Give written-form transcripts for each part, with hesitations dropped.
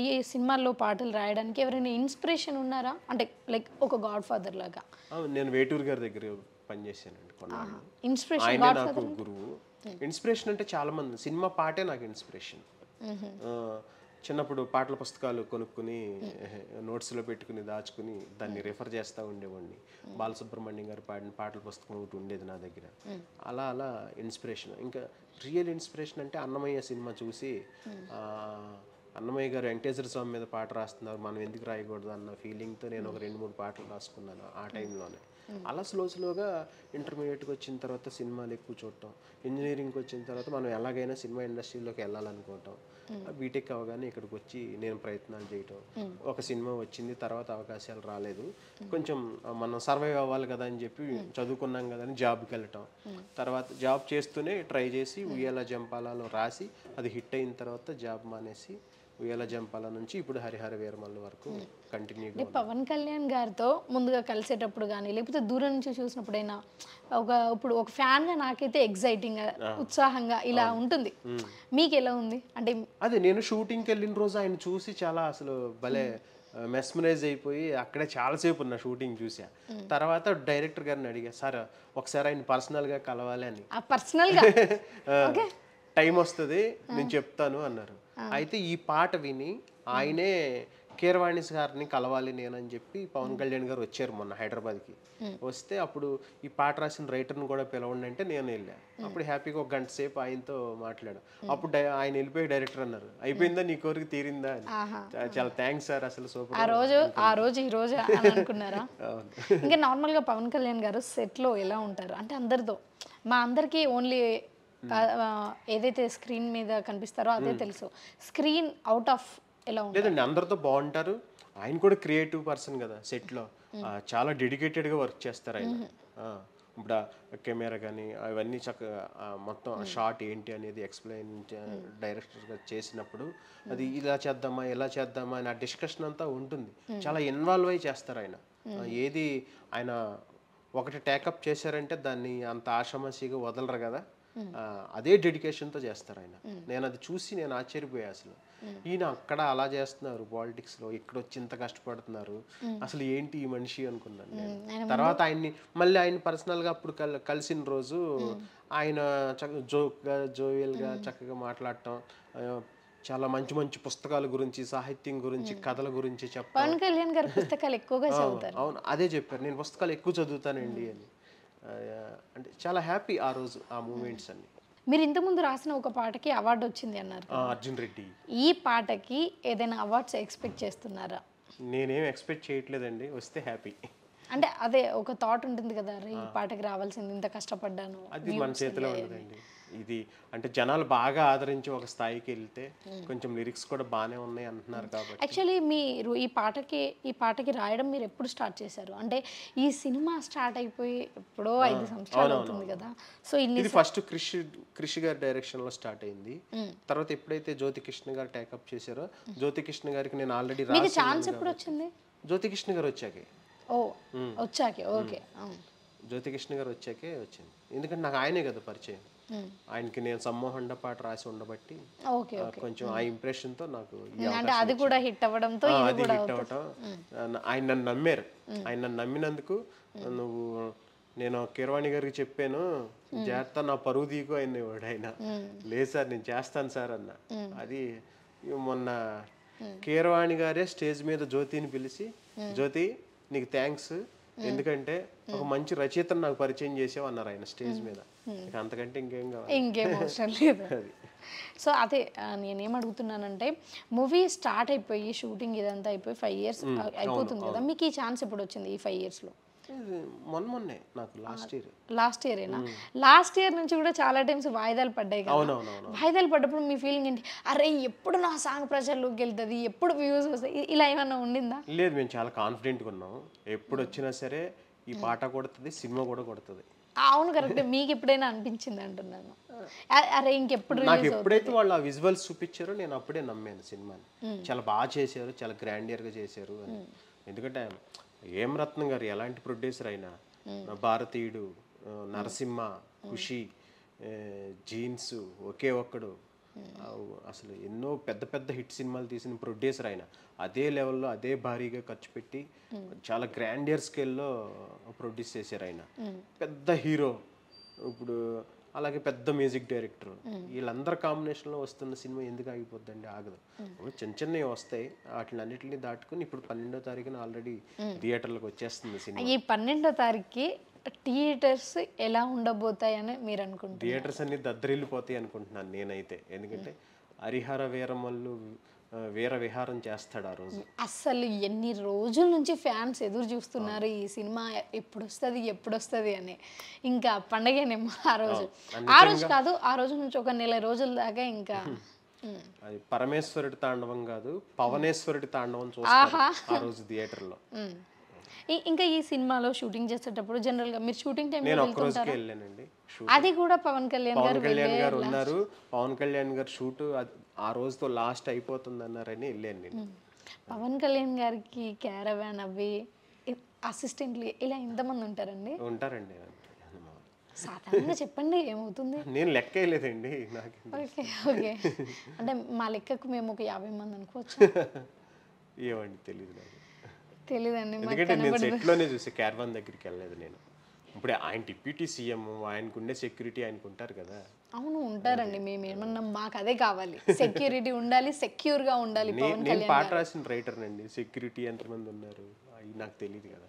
ఈ సినిమాల్లో పాటలు రాయడానికి ఎవరైనా ఇన్స్పిరేషన్ ఉన్నారా? అంటే లైక్ ఒక గాడ్ ఫాదర్ లాగా. నేను వేటూరు గారి దగ్గర పనిచేశానండి కొన్నాళ్ళు. ఇన్స్పిరేషన్ ఆయనే గాడ్ నాకు ఫాదర్ గురువు. ఇన్స్పిరేషన్ అంటే చాలా మంది, సినిమా పాటే నాకు ఇన్స్పిరేషన్. చిన్నప్పుడు పాటల పుస్తకాలు కొనుక్కుని నోట్స్లో పెట్టుకుని దాచుకుని దాన్ని రిఫర్ చేస్తూ ఉండేవాడిని. బాలసుబ్రహ్మణ్యం గారు పాడిన పాటల పుస్తకం ఒకటి ఉండేది నా దగ్గర. అలా అలా ఇన్స్పిరేషన్. ఇంకా రియల్ ఇన్స్పిరేషన్ అంటే అన్నమయ్య సినిమా చూసి అన్నమయ్య గారు వెంకటేశ్వర స్వామి మీద పాట రాస్తున్నారు, మనం ఎందుకు రాయకూడదు అన్న ఫీలింగ్తో నేను ఒక 2-3 పాటలు రాసుకున్నాను ఆ టైంలోనే. అలా స్లోగా ఇంటర్మీడియట్కి వచ్చిన తర్వాత సినిమాలు ఎక్కువ చూడటం, ఇంజనీరింగ్కి వచ్చిన తర్వాత మనం ఎలాగైనా సినిమా ఇండస్ట్రీలోకి వెళ్ళాలనుకోవటం, బీటెక్ అవగానే ఇక్కడికి వచ్చి నేను ప్రయత్నాలు చేయటం. ఒక సినిమా వచ్చింది, తర్వాత అవకాశాలు రాలేదు, కొంచెం మనం సర్వైవ్ అవ్వాలి కదా అని చెప్పి చదువుకున్నాం కదా అని జాబ్కి వెళ్ళటం. తర్వాత జాబ్ చేస్తూనే ట్రై చేసి ఉయ్యాల జంపాలలో రాసి అది హిట్ అయిన తర్వాత జాబ్ మానేసి ఉయ్యాల జంపాల నుంచి ఇప్పుడు హరిహర వీరమల్లు వరకు కంటిన్యూగా. పవన్ కళ్యాణ్ గారితో ముందుగా కలిసేటప్పుడు కానీ లేకపోతే దూరం నుంచి చూసినప్పుడైనా ఇప్పుడు ఒక ఫ్యాన్గా నాకైతే ఎగ్జైటింగ్గా ఉత్సాహంగా ఇలా ఉంటుంది. మీకు ఎలా ఉంది? అంటే అదే నేను షూటింగ్కి వెళ్ళిన రోజు ఆయన చూసి చాలా అసలు భలే మెస్మరైజ్ అయిపోయి అక్కడే చాలాసేపు ఉన్న షూటింగ్ చూసా. తర్వాత డైరెక్టర్ గారిని అడిగా, సార్ ఒకసారి ఆయన పర్సనల్గా కలవాలి అని. టైం వస్తుంది నేను చెప్తాను అన్నారు. అయితే ఈ పాట విని ఆయనే కీరవాణి గారిని కలవాలి నేనని చెప్పి పవన్ కళ్యాణ్ గారు వచ్చారు మొన్న హైదరాబాద్కి. వస్తే అప్పుడు ఈ పాట రాసిన రైటర్ని కూడా పిలవండి అంటే నేను వెళ్ళా. అప్పుడు హ్యాపీగా ఒక గంట సేపు ఆయనతో మాట్లాడాను. అప్పుడు ఆయన వెళ్ళిపోయి డైరెక్టర్ అన్నారు, అయిపోయిందా నీ కోరిక తీరిందా అని. చాలా థ్యాంక్స్ సార్, అసలు సూపర్. ఆ రోజు ఈ రోజు అనుకున్నారా? ఇంకా నార్మల్గా పవన్ కళ్యాణ్ గారు సెట్లో ఎలా ఉంటారు అంటే అందరితో, మా అందరికీ ఓన్లీ ఏదైతే స్క్రీన్ మీద కనిపిస్తారో అదే తెలుసు, స్క్రీన్ అవుట్ ఆఫ్ ఎలా ఉంటుంది? లేదండి, అందరితో బాగుంటారు. ఆయన కూడా క్రియేటివ్ పర్సన్ కదా, సెట్లో చాలా డెడికేటెడ్గా వర్క్ చేస్తారు ఆయన. ఇప్పుడు కెమెరా కానీ అవన్నీ చక్కగా మొత్తం షార్ట్ ఏంటి అనేది ఎక్స్ప్లెయిన్ డైరెక్టర్గా చేసినప్పుడు అది ఇలా చేద్దామా ఇలా చేద్దామా అని ఆ డిస్కషన్ అంతా ఉంటుంది. చాలా ఇన్వాల్వ్ అయి చేస్తారు ఆయన. ఏది ఆయన ఒకటి టేకప్ చేశారంటే దాన్ని అంత ఆషామాషిగా వదలరు కదా, అదే డెడికేషన్తో చేస్తారు ఆయన. నేను అది చూసి నేను ఆశ్చర్యపోయా, అసలు ఈయన అక్కడ అలా చేస్తున్నారు పాలిటిక్స్లో, ఇక్కడ వచ్చి ఇంత కష్టపడుతున్నారు, అసలు ఏంటి ఈ మనిషి అనుకున్నాను నేను. తర్వాత ఆయన్ని మళ్ళీ ఆయన పర్సనల్గా అప్పుడు కలిసిన రోజు ఆయన చక్కగా జోక్గా జోవియల్గా చక్కగా మాట్లాడటం, చాలా మంచి మంచి పుస్తకాల గురించి, సాహిత్యం గురించి, కథల గురించి చెప్పారు. పవన్ కళ్యాణ్ గారి పుస్తకాలు ఎక్కువగా చదువుతారు. అవును, అదే చెప్పారు, నేను పుస్తకాలు ఎక్కువ చదువుతానండి అని. అంటే చాలా హ్యాపీ ఆ రోజు ఆ మూమెంట్స్ అన్ని. మీరు ఇంతకుముందు రాసిన ఒక పాటకి అవార్డు వచ్చింది అన్నారు, అర్జున్ రెడ్డి. ఈ పాటకి ఏదైనా అవార్డ్స్ ఎక్స్పెక్ట్ చేస్తున్నారా? నేనేం ఎక్స్పెక్ట్ చేయట్లేదండి, వస్తే హ్యాపీ. అంటే అదే ఒక థాట్ ఉంటుంది కదా, ఈ పాటకి రావాల్సింది, ఇంత కష్టపడ్డాను. అది మన చేతిలో ఉండదండి. ఇది అంటే జనాలు బాగా ఆదరించి ఒక స్థాయికి వెళ్తే కొంచెం లిరిక్స్ కూడా బాగానే ఉన్నాయి అంటున్నారు కాబట్టి. యాక్చువల్లీ మీరు ఈ పాటకి రాయడం మీరు ఎప్పుడు స్టార్ట్ చేశారు? అంటే ఈ సినిమా స్టార్ట్ అయిపోయి ఎప్పుడో 5 సంవత్సరాలు అవుతుంది కదా, సో ఇది ఫస్ట్ కృషి గారి డైరెక్షన్లో స్టార్ట్ అయింది. తర్వాత ఎప్పుడైతే జ్యోతికృష్ణ గారు టేకప్ చేశారో, జ్యోతికృష్ణ గారికి నేను ఆల్రెడీ రాసి ఛాన్స్ ఎప్పుడు వచ్చింది? జ్యోతికృష్ణ గారు వచ్చాకే. ఓకే, జ్యోతికృష్ణ గారు వచ్చాకే వచ్చింది. ఎందుకంటే నాకు ఆయనే కదా పరిచయం. ఆయనకి నేను సమ్మోహండ పాట రాసి ఉండబట్టి కొంచెం ఆ ఇంప్రెషన్ తో నాకు అది కూడా హిట్ అవ్వడంతో అది హిట్ అవ్వటం, ఆయన నన్ను నమ్మారు. ఆయన నన్ను నమ్మినందుకు నువ్వు, నేను కీరవాణి గారికి చెప్పాను జాగ్రత్త నా పరువు తీకు అయినవాడు ఆయన. లేదు సార్ నేను చేస్తాను సార్ అన్న. అది మొన్న కీరవాణి గారే స్టేజ్ మీద జ్యోతిని పిలిచి, జ్యోతి నీకు థ్యాంక్స్, ఎందుకంటే ఒక మంచి రచయితను నాకు పరిచయం చేసావు అన్నారు ఆయన స్టేజ్ మీద. అంతకంటే ఇంకేం అవసరం లేదు. సో అదే నేనేం అడుగుతున్నానంటే, మూవీ స్టార్ట్ అయిపోయి షూటింగ్ ఇదంతా అయిపోయి 5 years అయిపోతుంది కదా, మీకు ఈ ఛాన్స్ ఎప్పుడు వచ్చింది ఈ 5 yearsలో? మొన్నే నాకు లాస్ట్ ఇయరేనా? లాస్ట్ ఇయర్ నుంచి కూడా చాలా టైమ్స్ వాయిదాలు పడ్డాయి కదా, వాయిదాలు పడ్డప్పుడు మీ ఫీలింగ్ ఏంటి? అరే ఎప్పుడు నా సాంగ్ ప్రజల్లోకి వెళ్తుంది, ఎప్పుడు వ్యూస్ వస్తాయి, ఇలా ఏమన్నా ఉండిందా? లేదు, మేము చాలా కాన్ఫిడెంట్గా ఉన్నాం. ఎప్పుడు వచ్చినా సరే ఈ పాట కొడుతుంది, సినిమా కూడా కొడుతుంది. అవును, కరెక్ట్. మీకు ఎప్పుడైనా అనిపించింది అంటున్నాను, అరే ఇంకెప్పుడు? నాకు ఎప్పుడైతే వాళ్ళు ఆ విజువల్స్ చూపించారో నేను అప్పుడే నమ్మాను సినిమాని. చాలా బాగా చేశారు, చాలా గ్రాండియర్గా చేశారు అని. ఎందుకంటే ఏం రత్నం గారు ఎలాంటి ప్రొడ్యూసర్ అయినా, భారతీయుడు, నరసింహ, ఖుషి, జీన్స్, ఒకే ఒక్కడు, అసలు ఎన్నో పెద్ద పెద్ద హిట్ సినిమాలు తీసిన ప్రొడ్యూసర్ ఆయన అదే లెవెల్లో అదే భారీగా ఖర్చు పెట్టి చాలా గ్రాండియర్ స్కేల్లో ప్రొడ్యూస్ చేశారు ఆయన. పెద్ద హీరో, ఇప్పుడు అలాగే పెద్ద మ్యూజిక్ డైరెక్టర్, వీళ్ళందరి కాంబినేషన్లో వస్తున్న సినిమా ఎందుకు ఆగిపోద్దండి? ఆగదు. చిన్న చిన్నవి వస్తాయి, వాటిని అన్నింటినీ దాటుకుని ఇప్పుడు 12వ తారీఖున ఆల్రెడీ థియేటర్లకు వచ్చేస్తుంది సినిమా. ఈ 12వ తారీఖుకి థియేటర్స్ ఎలా ఉండబోతాయని మీరు అనుకుంటున్నారు? థియేటర్స్ అన్ని దద్దరిల్లిపోతాయి అనుకుంటున్నాను నేనైతే. ఎందుకంటే హరిహర వీరమల్లు వీర విహారం చేస్తాడు ఆ రోజు. అసలు ఎన్ని రోజుల నుంచి ఫ్యాన్స్ ఎదురు చూస్తున్నారు ఈ సినిమా ఎప్పుడు వస్తుంది అని. ఇంకా పండగనేమో ఆ రోజు. ఆ రోజు కాదు, ఆ రోజు నుంచి ఒక నెల రోజుల దాకా ఇంకా అది పరమేశ్వరుడి తాండవం కాదు, పవనేశ్వరుడి తాండవం చూస్తారు ఆ రోజు థియేటర్లో. ఇంకా ఈ సినిమాలో షూటింగ్ చేసేటప్పుడు జనరల్ గా మీరు షూటింగ్ టైం నేను ఒక్క రోజుకే వెళ్ళానండి. అది కూడా పవన్ కళ్యాణ్ గారు ఉన్నారు. పవన్ కళ్యాణ్ గారు షూట్ ఆ రోజుతో లాస్ట్ అయిపోతుంది అన్నారని వెళ్ళాను నేను. పవన్ కళ్యాణ్ గారికి క్యారవాన్ అవి అసిస్టెంట్లు ఇలా ఎంతమంది ఉంటారండి? ఉంటారండి. సాధారణంగా చెప్పండి ఏమవుతుంది? నేను లెక్క వేయలేదండి నాకు. ఓకే అంటే మా లెక్కకు మేము ఒక 50 మంది అనుకోవచ్చు. ఏమండి తెలియదు నాకు. తెలియదండి. ఎందుకంటే నేను సెట్లోనే చూసి క్యారవాన్ దగ్గరికి వెళ్ళలేదు నేను. ఇప్పుడు ఆయన డిప్యూటీ సీఎం, ఆయనకుండే సెక్యూరిటీ ఆయనకు ఉంటారు కదా. అవును ఉంటారండి. మేము ఏమన్నా మాకు అదే కావాలి, సెక్యూరిటీ ఉండాలి, సెక్యూర్ గా ఉండాలి. నేను పాట రాసిన రైటర్ నండి. సెక్యూరిటీ ఎంతమంది ఉన్నారు అవి నాకు తెలియదు కదా.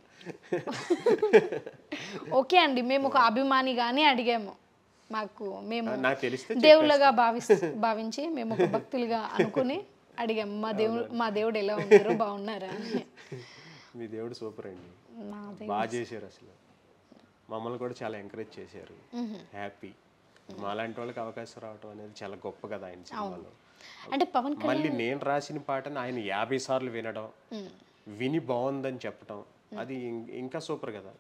ఓకే అండి, మేము ఒక అభిమానిగానే అడిగాము. మాకు మేము నాకు తెలిస్తే దేవుళ్ళగా భావించి మేము ఒక భక్తులుగా అనుకుని అడిగాము. మా దేవుడు ఎలా ఉన్నారు, బాగున్నారా? మీ దేవుడు సూపర్ అండి, బాగా చేశారు. అసలు మమ్మల్ని కూడా చాలా ఎంకరేజ్ చేశారు. హ్యాపీ. మాలాంటి వాళ్ళకి అవకాశం రావడం అనేది చాలా గొప్ప కదా ఆయన సినిమాలో. అంటే పవన్ మళ్ళీ నేను రాసిన పాటను ఆయన 50 సార్లు వినడం, విని బాగుందని చెప్పడం, అది ఇంకా సూపర్ కదా.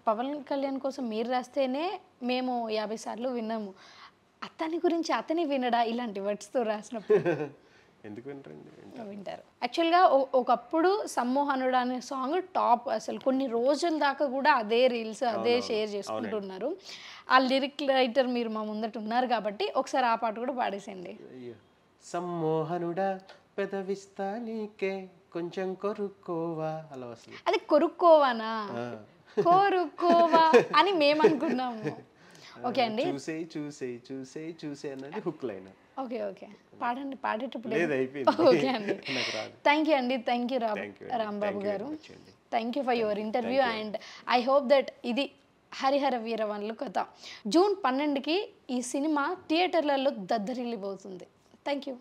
పవన్ కళ్యాణ్ కోసం మీరు రాస్తేనే మేము 50 సార్లు విన్నాము. అతని గురించి అతని వినడా ఇలాంటి వర్డ్స్తో రాసినప్పుడు ఎందుకు వింటారు? యాక్చువల్గా ఒకప్పుడు సమ్మోహనుడు అనే సాంగ్ టాప్. అసలు కొన్ని రోజుల దాకా కూడా అదే రీల్స్ అదే షేర్ చేసుకుంటున్నారు. ఆ లిరిక్ రైటర్ మీరు మా ముందట ఉన్నారు కాబట్టి ఒకసారి ఆ పాట కూడా పాడేసేయండి. సమ్మోహనుడా పెదవిస్తా నీకే కొంచెం కొరుక్కోవా, అలా వస్తుంది. అది కొరుక్కోవానా? కోరుకోవా అని మేము అనుకున్నాము. ఓకే అండి. చూసేయి చూసేయి చూసేయి చూసే అన్నది హుక్ లైన్. ఓకే ఓకే పాడండి, పాడేటప్పుడు. ఓకే అండి, థ్యాంక్ యూ అండి. థ్యాంక్ యూ రాంబాబు గారు. Thank you for your interview and I hope that ఇది హరిహర వీరమల్లు కథ జూన్ 12కి ఈ సినిమా థియేటర్లలో దద్దరిల్లిపోతుంది. Thank you.